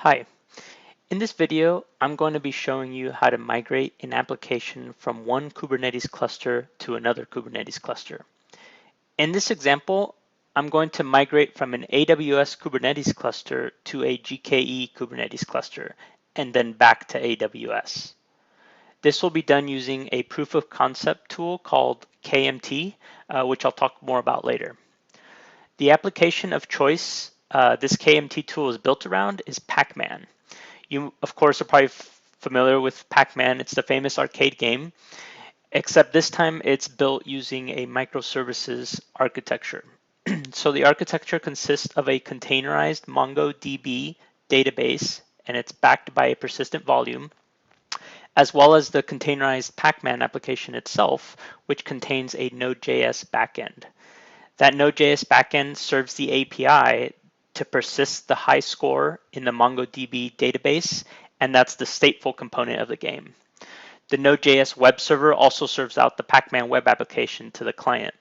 Hi, in this video, I'm going to be showing you how to migrate an application from one Kubernetes cluster to another Kubernetes cluster. In this example, I'm going to migrate from an AWS Kubernetes cluster to a GKE Kubernetes cluster, and then back to AWS. This will be done using a proof of concept tool called KMT, which I'll talk more about later. The application of choice this KMT tool is built around is Pac-Man. You, of course, are probably familiar with Pac-Man. It's the famous arcade game, except this time it's built using a microservices architecture. So the architecture consists of a containerized MongoDB database, and it's backed by a persistent volume, as well as the containerized Pac-Man application itself, which contains a Node.js backend. That Node.js backend serves the API to persist the high score in the MongoDB database, and that's the stateful component of the game. The Node.js web server also serves out the Pac-Man web application to the client.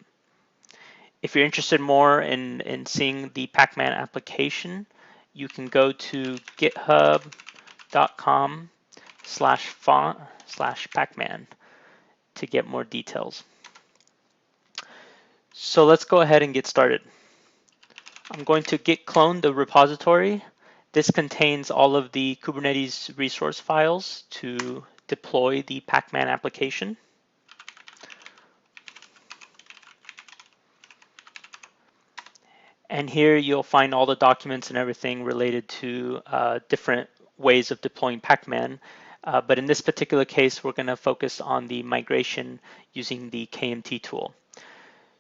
If you're interested more in seeing the Pac-Man application, you can go to github.com/font/Pacman to get more details. So let's go ahead and get started. I'm going to git clone the repository. This contains all of the Kubernetes resource files to deploy the Pac-Man application. And here you'll find all the documents and everything related to different ways of deploying Pac-Man. But in this particular case, we're going to focus on the migration using the KMT tool.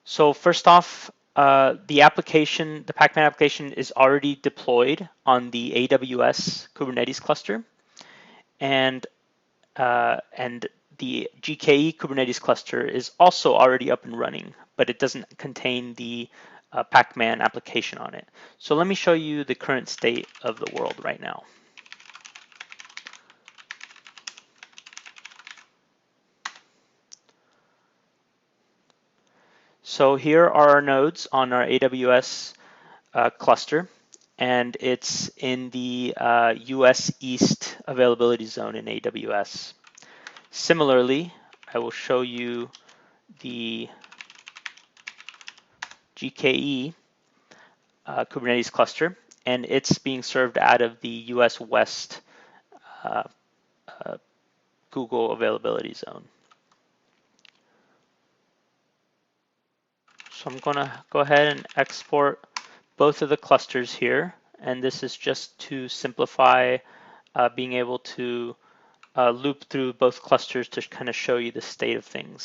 So first off, the Pac-Man application is already deployed on the AWS Kubernetes cluster, and the GKE Kubernetes cluster is also already up and running, but it doesn't contain the Pac-Man application on it. So let me show you the current state of the world right now. So here are our nodes on our AWS cluster, and it's in the US East availability zone in AWS. Similarly, I will show you the GKE Kubernetes cluster, and it's being served out of the US West Google availability zone. So I'm going to go ahead and export both of the clusters here, and this is just to simplify being able to loop through both clusters to kind of show you the state of things.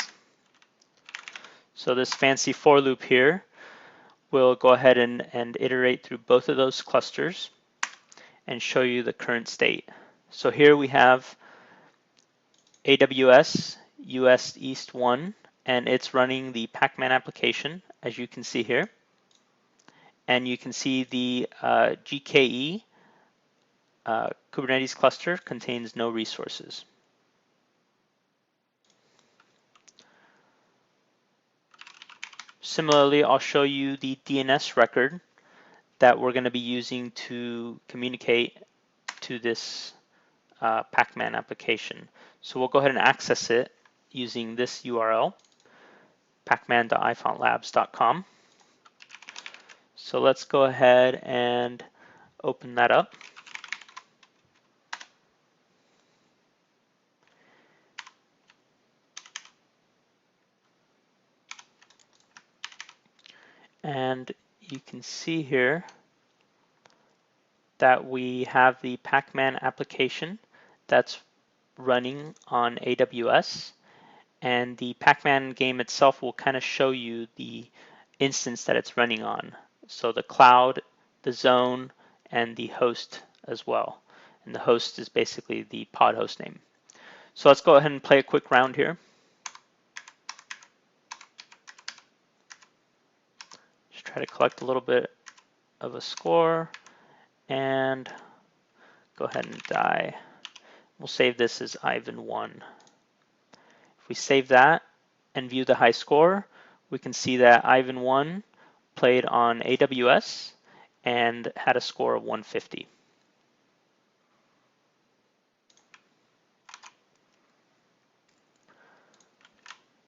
So this fancy for loop here will go ahead and iterate through both of those clusters and show you the current state. So here we have AWS US East 1, and it's running the Pac-Man application, as you can see here. And you can see the GKE Kubernetes cluster contains no resources. Similarly, I'll show you the DNS record that we're going to be using to communicate to this Pac-Man application. So we'll go ahead and access it using this URL, pacman.ifontlabs.com. So let's go ahead and open that up. And you can see here that we have the Pac-Man application that's running on AWS, and the Pac-Man game itself will kind of show you the instance that it's running on. So the cloud, the zone, and the host as well. And the host is basically the pod host name. So let's go ahead and play a quick round here. Just try to collect a little bit of a score and go ahead and die. We'll save this as Ivan1. If we save that and view the high score, we can see that Ivan1 played on AWS and had a score of 150.